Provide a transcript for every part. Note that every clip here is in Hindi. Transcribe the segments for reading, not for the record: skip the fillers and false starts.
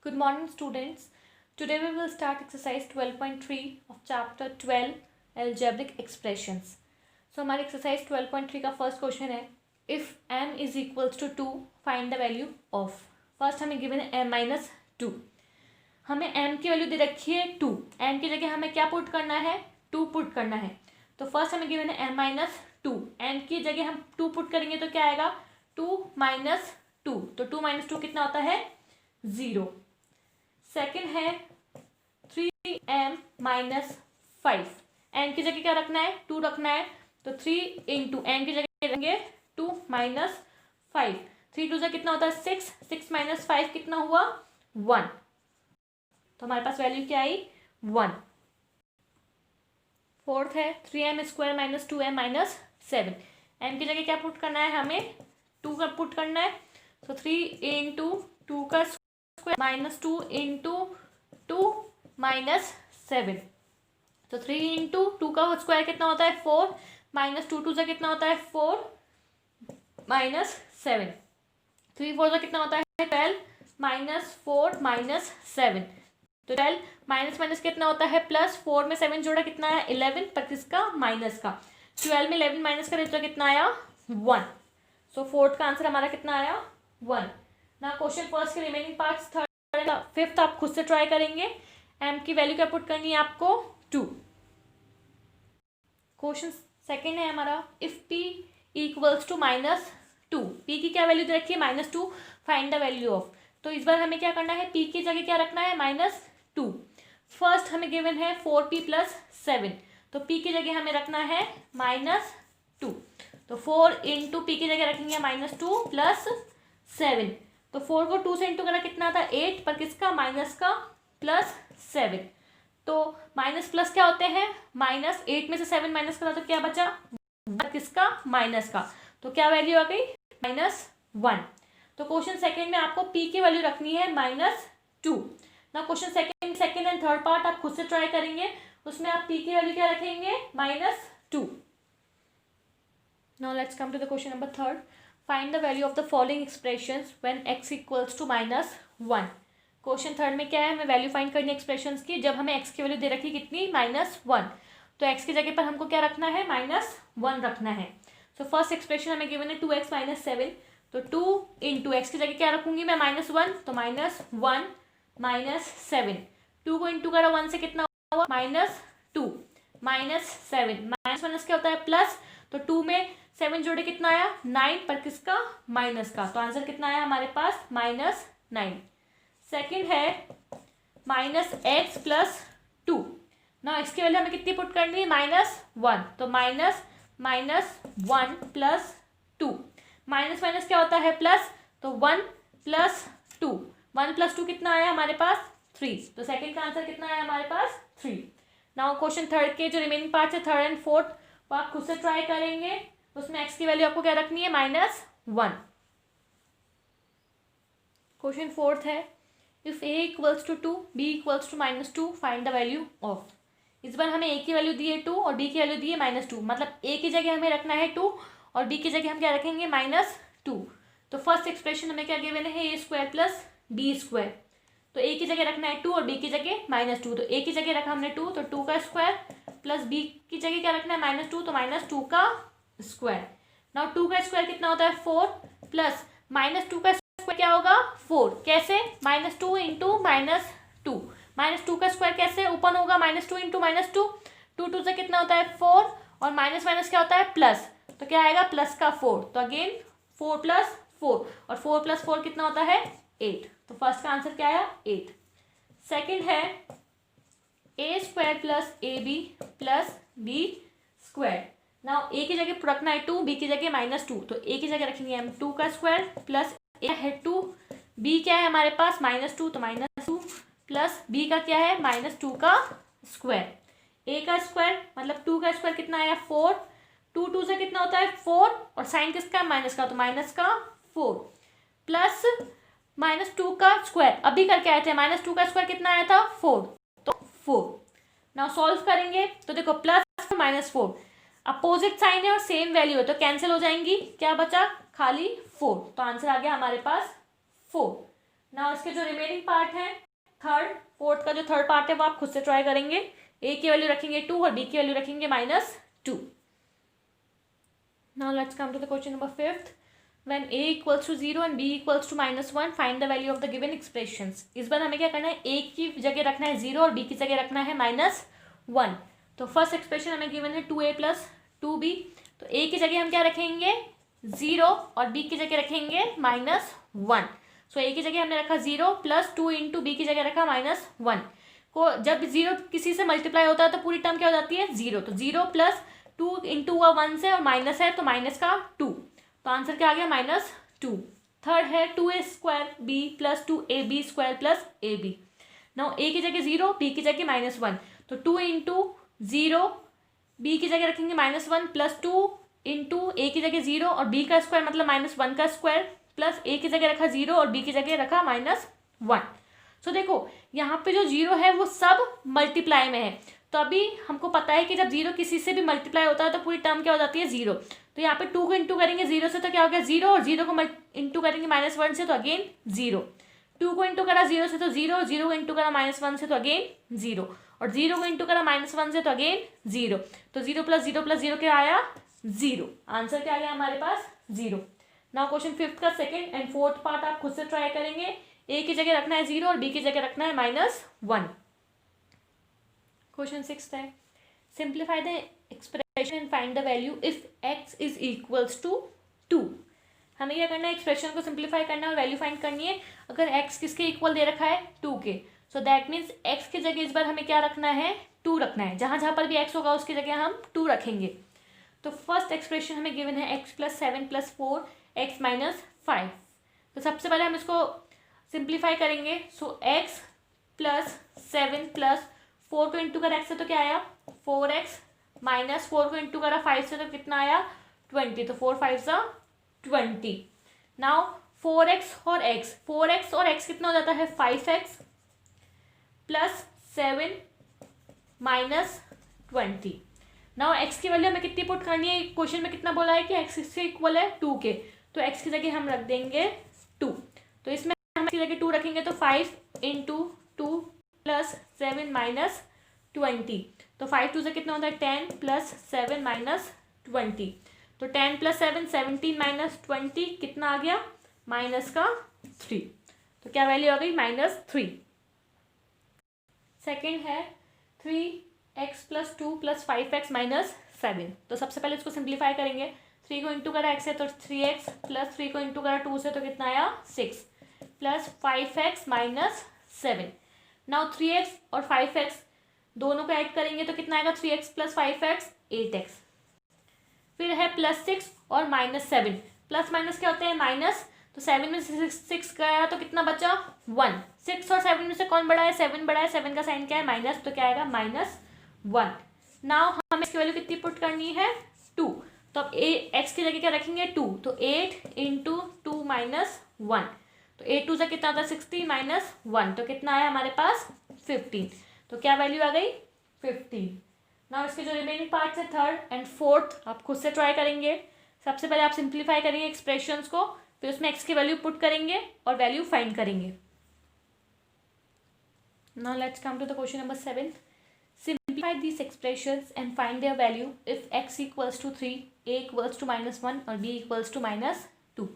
Good morning, students. Today we will start exercise 12.3 of chapter 12 algebraic expressions. So हमारे exercise 12.3 का first question है if m is equals to 2 find the value of. First हमें given है m minus 2. हमें m की वैल्यू दे रखी है 2. m की जगह हमें क्या पुट करना है? 2 पुट करना है. तो फर्स्ट हमें गिवन है m माइनस 2. m की जगह हम 2 पुट करेंगे तो क्या आएगा? 2 माइनस 2. तो 2 माइनस 2 कितना होता है? 0. सेकेंड है 3m माइनस 5. m की जगह क्या रखना है? 2 रखना है. तो 3 इंटू m की जगह रखेंगे 2 माइनस 5. 3 2 से कितना होता है? 6. 6 माइनस 5 कितना हुआ? 1. तो हमारे पास वैल्यू क्या आई? 1. फोर्थ है 3m square minus 2m minus 7. m की जगह क्या पुट करना है? हमें 2 का पुट करना है. तो 3 इंटू 2 का स्क्वायर माइनस 2 इंटू 2 माइनस 7. तो 3 इंटू 2 का स्क्वायर कितना होता है? 4 माइनस 2 2 से कितना होता है? 4 माइनस 7. 3 4 से कितना होता है? 12 माइनस 4 माइनस 7. तो 12 माइनस माइनस कितना होता है? प्लस. 4 में 7 जोड़ा कितना आया? 11. पर किसका? माइनस का. 12 में 11 माइनस करें तो कितना आया? 1. सो फोर्थ का आंसर हमारा कितना आया? 1. ना क्वेश्चन फर्स्ट के रिमेनिंग पार्ट्स थर्ड फिफ्थ आप खुद से ट्राई करेंगे. एम की वैल्यू क्या पुट करनी है आपको? 2. क्वेश्चन सेकेंड है हमारा if p equals to minus 2. p की क्या वैल्यू दे रखी है? Minus 2. Find the value of. तो इस बार हमें क्या करना है? p की जगह क्या रखना है? माइनस 2. फर्स्ट हमें गिवन है 4p प्लस 7. तो p की जगह हमें रखना है माइनस 2. तो 4 इंटू पी की जगह रखेंगे माइनस 2 प्लस 7. तो 4 को 2 से इंटू करा कितना था? 8. पर किसका? माइनस का. प्लस 7. तो माइनस प्लस क्या होते हैं? माइनस. 8 में से 7 माइनस करा तो क्या बचा? किसका? माइनस का. तो क्या वैल्यू आ गई? माइनस 1. तो क्वेश्चन सेकेंड में आपको पी की वैल्यू रखनी है माइनस 2. ना question second and third part आप खुद से ट्राई करेंगे. उसमें आप पी की वैल्यू क्या रखेंगे? Minus 2. Now let's come to the question number third. Find the value of the following expressions when x equals to minus 1. Question third में क्या है? हमें वैल्यू फाइंड करनी है एक्सप्रेशंस की जब हमें x की वैल्यू दे रखी है कितनी? माइनस 1. तो x की जगह पर हमको क्या रखना है? माइनस 1 रखना है. सो फर्स्ट एक्सप्रेशन हमें गिवन है 2x माइनस 7. तो 2 इंटू एक्स की जगह क्या रखूंगी मैं? माइनस 1. तो माइनस 1 माइनस 7. 2 को इंटू करा 1 से कितना हुआ? Minus 2 minus 7. माइनस माइनस क्या होता है? प्लस. तो 2 में 7 जोड़े कितना आया? 9. पर किसका? माइनस का. तो आंसर कितना आया हमारे पास? माइनस 9. सेकेंड है माइनस एक्स प्लस 2. ना एक्स की वैल्यू हमें कितनी पुट करनी है? माइनस 1. तो minus minus 1 plus 2. Minus minus क्या होता है? प्लस. तो 1 प्लस 2. 1 प्लस 2 कितना आया हमारे पास? 3. तो सेकेंड का आंसर कितना आया हमारे पास? 3. नाउ क्वेश्चन थर्ड के जो रिमेनिंग पार्ट्स है थर्ड एंड फोर्थ वो आप खुद से ट्राई करेंगे. उसमें x की वैल्यू आपको क्या रखनी है? माइनस 1. क्वेश्चन फोर्थ है if a equals to 2 b equals to minus 2 find the value of. इस बार हमें a की वैल्यू दी है 2 और b की वैल्यू दी है माइनस 2. मतलब a की जगह हमें रखना है 2 और b की जगह हम क्या रखेंगे? माइनस 2. तो फर्स्ट एक्सप्रेशन हमें क्या गिवन है? a square plus b square. तो a की जगह रखना है 2 और b की जगह माइनस 2. तो a की जगह रखा हमने 2 तो 2 का स्क्वायर प्लस b की जगह क्या रखना है? माइनस 2. तो माइनस 2 का स्क्वायर. नाउ 2 का स्क्वायर कितना होता है? 4 प्लस माइनस 2 का स्क्वायर क्या होगा? 4. कैसे? Minus 2 into minus 2. माइनस 2 का स्क्वायर कैसे ओपन होगा? Minus 2 into minus 2. 2 2 से कितना होता है? 4. और माइनस माइनस क्या होता है? प्लस. तो क्या आएगा? प्लस का 4. तो अगेन 4 प्लस 4 और 4 प्लस 4 कितना होता है? 8. तो फर्स्ट का आंसर क्या आया? 8. सेकेंड है a square plus A B plus B square. Now a की जगह रखना है 2 b की जगह माइनस 2. तो a की जगह रखेंगे हम 2 का स्क्वायर प्लस a है 2. b क्या है हमारे पास? माइनस 2. तो माइनस 2 प्लस b का क्या है? माइनस 2 का स्क्वायर. a का स्क्वायर मतलब 2 का स्क्वायर कितना आया? 4. 2 2 से कितना होता है? 4 और साइन किसका? माइनस का. तो माइनस का 4 प्लस माइनस 2 का स्क्वायर अभी करके आए थे. माइनस 2 का स्क्वायर कितना आया था? 4. तो 4. नाउ सॉल्व करेंगे तो देखो प्लस माइनस 4 अपोजिट साइन है और सेम वैल्यू है तो कैंसिल हो जाएंगी. क्या बचा? खाली 4. तो आंसर आ गया हमारे पास 4. नाउ इसके जो रिमेनिंग पार्ट है फोर्थ का जो थर्ड पार्ट है वो आप खुद से ट्राई करेंगे। ए की वैल्यू रखेंगे 2 और बी की वैल्यू रखेंगे -2। Now let's come to the question number 5th। When a equals to 0 and b equals to -1 find the value of the given expressions। इस बार हमें क्या करना है, a की जगह रखना है 0 और b की जगह रखना है -1। तो फर्स्ट एक्सप्रेशन हमें गिवन है 2a + 2b। तो a की जगह हम क्या रखेंगे 0 और b की जगह रखेंगे -1। सो a की जगह हमने रखा 0 + 2 × b की जगह रखा -1। को जब 0 किसी से मल्टीप्लाई होता है तो पूरी टर्म क्या हो जाती है 0। तो 0 + 2 × 1 से और माइनस है तो माइनस का 2, तो आंसर क्या आ गया -2। थर्ड है 2a² b + 2ab² + ab। Now a की जगह 0 b की जगह -1, तो 2 × 0 b की जगह रखेंगे -1 + 2 × a की जगह 0 और b का स्क्वायर मतलब -1 का स्क्वायर प्लस a की जगह रखा 0 और b की जगह रखा -1। सो देखो यहाँ पे जो 0 है वो सब मल्टीप्लाई में है। तो अभी हमको पता है कि जब 0 किसी से भी मल्टीप्लाई होता है तो पूरी टर्म क्या हो जाती है 0। तो यहाँ पे 2 को इंटू करेंगे 0 से तो क्या हो गया 0, और 0 को इंटू करेंगे -1 से तो अगेन 0। 2 को इंटू करा 0 से तो 0, 0 को इंटू करा -1 से तो अगेन 0, और 0 को इंटू करा -1 से तो अगेन 0। तो 0 + 0 + 0 क्या आया 0। आंसर क्या आ गया हमारे पास 0। नाउ क्वेश्चन 5th का सेकंड एंड फोर्थ पार्ट आप खुद से ट्राई करेंगे। a की जगह रखना है 0 और b की जगह रखना है -1। क्वेश्चन 6th है simplify the expression and find the value if x is equals to 2। हमें क्या करना है, एक्सप्रेशन को सिंप्लीफाई करना है और वैल्यू फाइंड करनी है। अगर x किसके इक्वल दे रखा है 2 के, सो दैट मीन्स x की जगह इस बार हमें क्या रखना है 2 रखना है। जहां जहां पर भी x होगा उसकी जगह हम 2 रखेंगे। तो फर्स्ट एक्सप्रेशन हमें गिवन है x + 7 + 4 x - 5। तो सबसे पहले हम इसको सिंप्लीफाई करेंगे। सो x + 7 + 4 को इंटू करा x से तो क्या आया 4x, -4 को इंटू करा 5 से तो कितना आया 20। तो 4 5 = 20। नाउ 4x और x कितना हो जाता है 5x + 7 - 20। नाउ x की वैल्यू हमें कितनी पुट करनी है, क्वेश्चन में कितना बोला है कि x से इक्वल है 2 के, तो x की जगह हम रख देंगे 2। तो इसमें हम x की जगह 2 रखेंगे तो 5 × 2 + 7 - 20। तो 5 2 से कितना होता है 10 + 7 - 20। तो 10 + 7 17 - 20 कितना आ गया -3। तो क्या वैल्यू आ गई -3। सेकेंड है 3x + 2 + 5x - 7। तो सबसे पहले इसको सिंप्लीफाई करेंगे। 3 को इंटू करा x है तो 3x, प्लस 3 को इंटू करा 2 से तो कितना आया 6, प्लस 5x - 7। नाउ 3x और 5x दोनों को ऐड करेंगे तो कितना आएगा 3x + 5x 8x। फिर है +6 और -7। प्लस माइनस क्या होते हैं माइनस, तो 7 में से 6 गया तो कितना बचा 1। 6 और 7 में से कौन बड़ा है 7 बड़ा है, 7 का साइन क्या है माइनस, तो क्या आएगा -1। नाउ हमें इसकी वैल्यू कितनी पुट करनी है 2। तो अब x की जगह क्या रखेंगे 2, तो 8 × 2 - 1। तो 8 2 से कितना आता है 60 - 1, तो कितना आया हमारे पास 15। तो क्या वैल्यू आ गई 15। नाउ इसके जो रिमेनिंग पार्ट्स है थर्ड एंड फोर्थ आप खुद से ट्राई करेंगे। सबसे पहले आप सिंप्लीफाई करेंगे एक्सप्रेशंस को, फिर उसमें x की वैल्यू पुट करेंगे और वैल्यू फाइंड करेंगे। Now let's come to the question number 7। Simplify this expressions and find their value if x = 3, a = -1 और b = -2।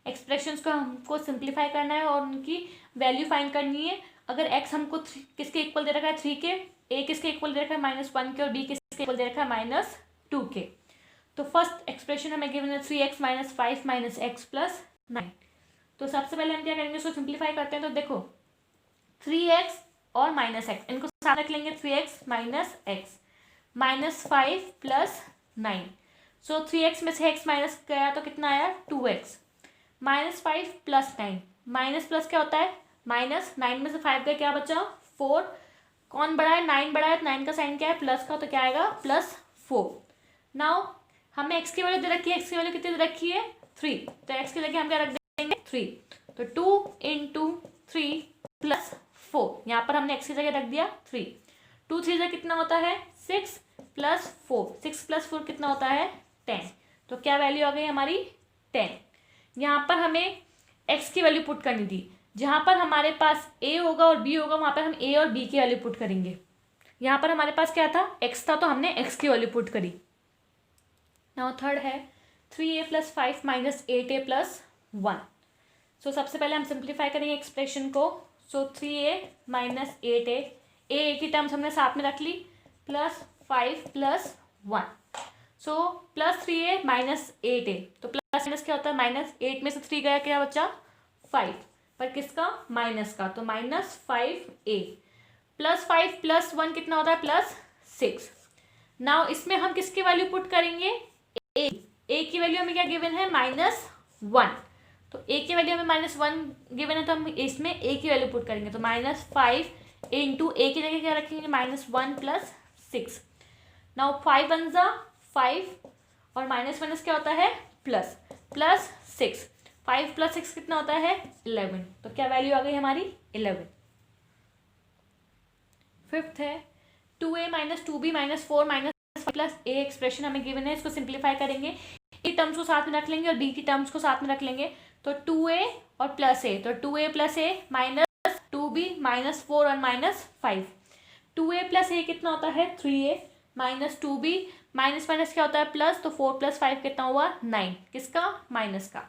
एक्सप्रेशंस को हमको सिंप्लीफाई करना है और उनकी वैल्यू फाइंड करनी है। अगर x हमको किसके इक्वल दे रखा है 3 के, a किसके इक्वल दे रखा है -1 के और b किसके इक्वल दे रखा है -2 के। तो फर्स्ट एक्सप्रेशन हमें गिवन है 3x - 5 - x + 9। तो सबसे पहले हम क्या करेंगे इसको सिंप्लीफाई करते हैं। तो देखो 3x और -x इनको साथ रख लेंगे 3x - x -5 + 9। सो 3x में से x माइनस गया तो कितना आया 2x -5 + 9 माइनस प्लस क्या होता है -9 में से 5 का क्या बचा 4। कौन बड़ा है 9 बड़ा है, 9 का साइन क्या है प्लस का, तो क्या आएगा +4। नाउ हमें x की वैल्यू दे रखी है, x की वैल्यू कितनी दे रखी है 3, तो x की जगह हम क्या रख देंगे 3। तो 2 × 3 + 4, यहाँ पर हमने x की जगह रख दिया 3। 2 3 से कितना होता है 6 + 4, 6 + 4 कितना होता है 10। तो क्या वैल्यू आ गई हमारी 10। यहाँ पर हमें x की वैल्यू पुट करनी थी, जहाँ पर हमारे पास a होगा और b होगा वहाँ पर हम a और b की वैल्यू पुट करेंगे। यहाँ पर हमारे पास क्या था, x था, तो हमने x की वैल्यू पुट करी। नाउ थर्ड है 3a + 5 - 8a + 1। सो सबसे पहले हम सिंप्लीफाई करेंगे एक्सप्रेशन को। सो 3a - 8a, a की टर्म्स हमने साथ में रख ली, +5 + 1। सो +3a - 8a, तो प्लस माइनस क्या होता है, -8 में से 3 गया, क्या बचा 5, पर किसका, माइनस का, तो -5a +5 + 1 कितना होता है, +6। नाउ इसमें हम किसकी वैल्यू पुट करेंगे, a की वैल्यू हमें क्या गिवन है, -1, तो a की वैल्यू हमें -1 गिवन है, तो हम इसमें a की वैल्यू पुट करेंगे, तो -5 इंटू a की जगह क्या रखेंगे, -1 + 6। नाउ 5 × 1 = 5 और -1 क्या होता है, +6, 5 + 6 कितना होता है, 11, तो क्या वैल्यू आ गई हमारी, 11। फिफ्थ है 2a - 2b - 4 - 5 + a एक्सप्रेशन हमें गिवन है, इसको सिंप्लीफाई करेंगे, ए टर्म्स को साथ में रख लेंगे और बी की टर्म्स को साथ में रख लेंगे, तो 2a और +a, तो 2a + a - 2b - 4 और -5, 2a + a कितना होता है, 3a - 2b माइनस क्या होता है, प्लस, तो 4 + 5 कितना हुआ, 9, किसका, माइनस का।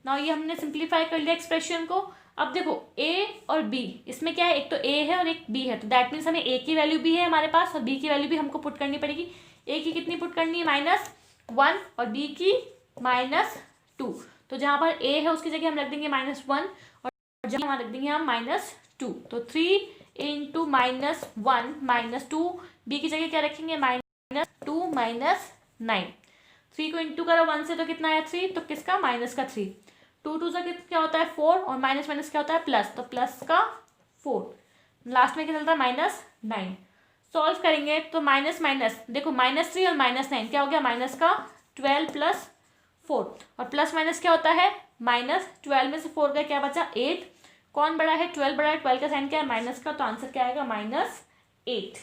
नाउ ये हमने सिंप्लीफाई कर लिया एक्सप्रेशन को। अब देखो a और b, इसमें क्या है, एक तो a है और एक b है, तो दैट मीन्स हमें a की वैल्यू भी है हमारे पास और b की वैल्यू भी हमको पुट करनी पड़ेगी। a की कितनी पुट करनी है, -1 और b की -2, तो जहाँ पर a है उसकी जगह हम रख देंगे -1 और जहाँ रख देंगे हम -2, तो 3 × -1 - 2, b की जगह क्या रखेंगे, -2 - 9, 3 को इंटू करो 1 से, तो कितना आया, 3, तो किसका, -3, 2 2 से क्या होता है, 4 और माइनस क्या होता है, प्लस, तो प्लस का 4, लास्ट में क्या चलता है, -9। सॉल्व करेंगे तो माइनस देखो -3 और -9 क्या हो गया, -12 + 4 और प्लस माइनस क्या होता है, -12 में से 4 का क्या बचा, 8, कौन बड़ा है, 12 बड़ा है, 12 का साइन क्या है, माइनस का, तो आंसर क्या आएगा, -8।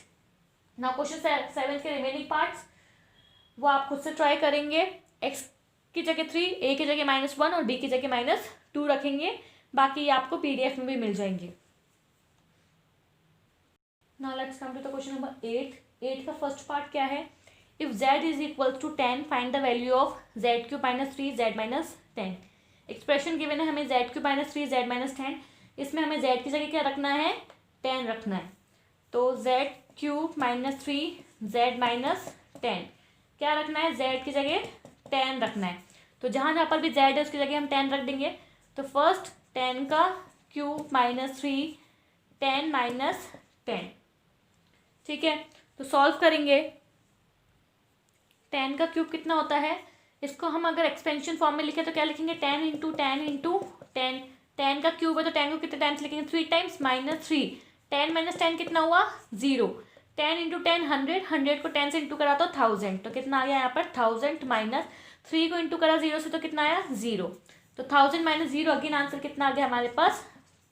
नाउ क्वेश्चन 7 के रिमेनिंग पार्ट्स वो आप खुद से ट्राई करेंगे। x की जगह 3, a की जगह -1 और b की जगह -2 रखेंगे, बाकी आपको पीडीएफ में भी मिल जाएंगे। Now let's come to the question number 8 का फर्स्ट पार्ट क्या है, if z = 10 find the value of z³ - 3z - 10। Expression given है हमें z³ - 3z - 10, इसमें हमें z की जगह क्या रखना है, 10 रखना है, तो z³ - 3z - 10 क्या रखना है, z की जगह 10 रखना है, तो जहाँ जहाँ पर भी z है उसकी जगह हम 10 रख देंगे, तो फर्स्ट 10 का क्यूब -3 10 - 10, ठीक है, तो सॉल्व करेंगे। 10 का क्यूब कितना होता है, इसको हम अगर एक्सपेंशन फॉर्म में लिखे तो क्या लिखेंगे, 10 × 10 × 10, 10 का क्यूब है तो 10 को कितने टाइम्स लिखेंगे, 3 टाइम्स, -3, 10 - 10 कितना हुआ, 0, 10 × 10 100, 100 को 10 से इंटू करा तो 1000, तो कितना आ गया यहाँ पर 1000 - 3 को इंटू करा 0 से तो कितना आया 0, तो 1000 - 0 अगेन आंसर कितना आ गया हमारे पास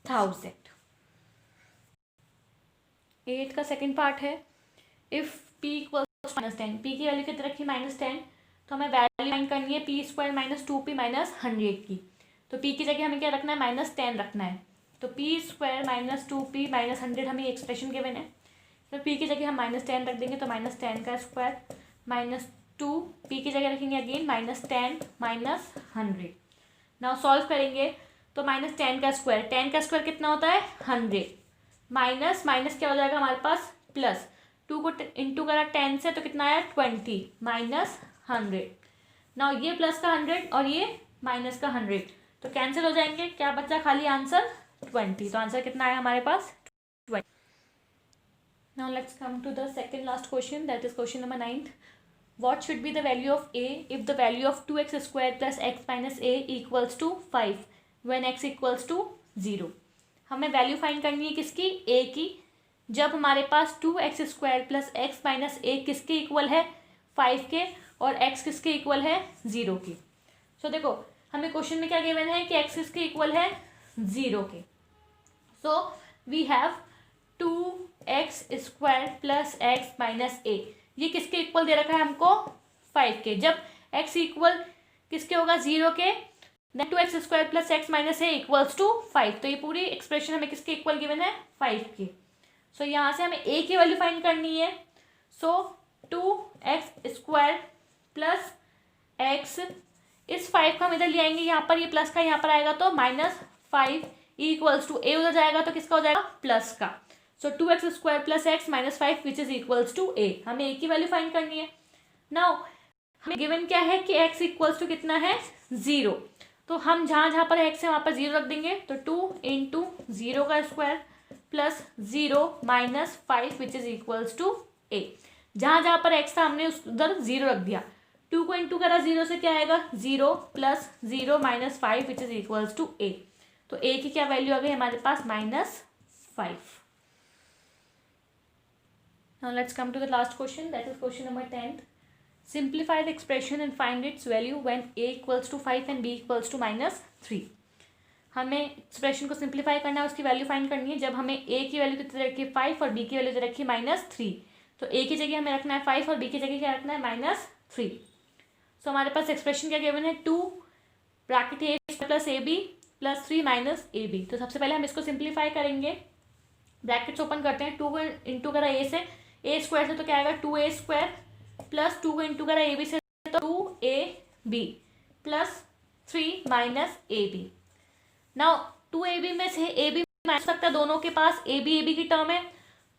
1000। 8 का सेकंड पार्ट है, इफ p = -10, p की वैल्यू कितनी रखी, -10, तो हमें वैल्यू फाइंड करनी है p² - 2p - 100 की, तो p की जगह हमें क्या रखना है, -10 रखना है, तो p² - 2p - 100 हमें एक्सप्रेशन गिवन है, तो p की जगह हम -10 रख देंगे, तो -10 का स्क्वायर -2, p की जगह रखेंगे अगेन -10 - 100। नाउ सॉल्व करेंगे तो -10 का स्क्वायर, 10 का स्क्वायर कितना होता है 100, माइनस क्या हो जाएगा हमारे पास प्लस, 2 को इंटू करा 10 से तो कितना आया 20 -100। नाउ ये प्लस का 100 और ये माइनस का 100 तो कैंसिल हो जाएंगे, क्या बचा खाली आंसर 20, तो आंसर कितना आया हमारे पास 20। Now let's come to the second last question, that is question number 9. What should be the value of a if the value of 2x² plus x minus a equals to 5 when x equals to 0? हमें वैल्यू फाइंड करनी है किसकी, a की, जब हमारे पास 2x² प्लस एक्स माइनस ए किसके इक्वल है 5 के और x किसके इक्वल है 0 की। सो देखो हमें क्वेश्चन में क्या गिवन है कि x किसके इक्वल है 0 के, so we have 2x² plus x minus a, ये किसके इक्वल दे रखा है हमको 5 के, जब x इक्वल किसके होगा 0 के then 2x² plus x minus a equals to 5। तो ये पूरी एक्सप्रेशन हमें किसके इक्वल गिवन है, 5 की। सो यहाँ से हमें a की वैल्यू फाइंड करनी है। सो 2x² प्लस एक्स, इस 5 को हम इधर ले आएंगे, यहाँ पर ये प्लस का यहाँ पर आएगा तो -5 इक्वल्स टू ए, उधर जाएगा तो किसका हो जाएगा, प्लस का। So 2x² plus x minus 5 which is equals to a. हमें ए की वैल्यू फाइंड करनी है। नाउ हमें गिवन क्या है कि x इक्वल्स टू कितना है, 0। तो हम जहाँ पर x है वहाँ पर 0 रख देंगे। तो 2 इंटू 0 का square plus 0 minus 5 which is equals to a. जहाँ पर x था हमने उधर 0 रख दिया। 2 को इंटू करा 0 से क्या आएगा, 0 plus 0 minus 5 which is equals to a. तो ए की क्या वैल्यू आ गई हमारे पास, -5। Now let's come to the last question, that is question number 10. Simplify the expression and find its value when a equals to 5 and b equals to -3. हमें एक्सप्रेशन को सिंप्लीफाई करना है, उसकी वैल्यू फाइंड करनी है जब हमें a की वैल्यू कितनी रखी है, 5 और b की वैल्यू रखी है -3। तो a की जगह हमें रखना है 5 और b की जगह क्या रखना है, -3। सो हमारे पास एक्सप्रेशन क्या गिवन है, 2 bracket a plus A B plus 3 minus a b. तो सबसे पहले हम इसको सिंप्लीफाई करेंगे। ब्रैकेट्स ओपन करते हैं, 2 को इंटू करा ए से, ए स्क्वायर से तो क्या आएगा 2a² प्लस 2 को इंटू करा ए बी से तो 2ab plus 3 minus a b. Now 2ab में से ए बी माइनस सकता है, दोनों के पास ए बी की टर्म है।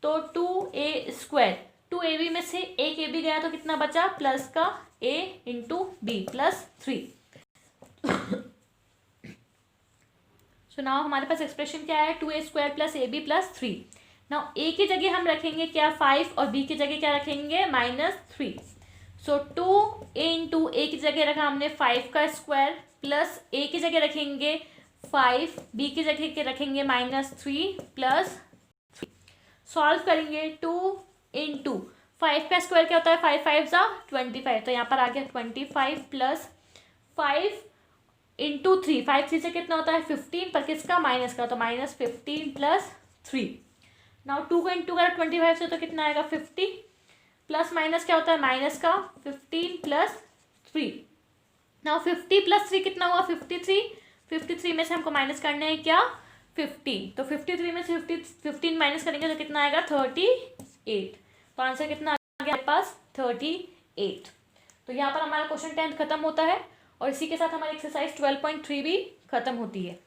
तो 2a², 2ab में से एक ए बी गया तो कितना बचा, प्लस का a into b plus 3। So now हमारे पास एक्सप्रेशन क्या है, 2a² plus A B plus 3। Now a की जगह हम रखेंगे क्या, 5 और बी की जगह क्या रखेंगे, -3। सो 2 इंटू ए की जगह रखा हमने 5 का स्क्वायर प्लस ए की जगह रखेंगे 5, बी की जगह रखेंगे -3 प्लस 3। सॉल्व करेंगे, 2 इंटू 5 का स्क्वायर क्या होता है, 5 5 ज़ा 25। तो यहाँ पर आ गया 25 प्लस 5 इंटू 3, 5 3 से कितना होता है 15, पर किसका, माइनस का, तो -15 प्लस 3। नाउ 2 को इंटू करा 25 से तो कितना आएगा 50, प्लस माइनस क्या होता है, माइनस का, 15 प्लस 3। नाउ 50 प्लस 3 कितना हुआ, 53। 53 में से हमको माइनस करना है क्या, 15। तो 53 में से 15 माइनस करेंगे तो कितना आएगा 38। तो आंसर कितना आ गया हमारे पास, 38। तो यहाँ पर हमारा क्वेश्चन 10 खत्म होता है और इसी के साथ हमारी एक्सरसाइज 12.3 भी खत्म होती है।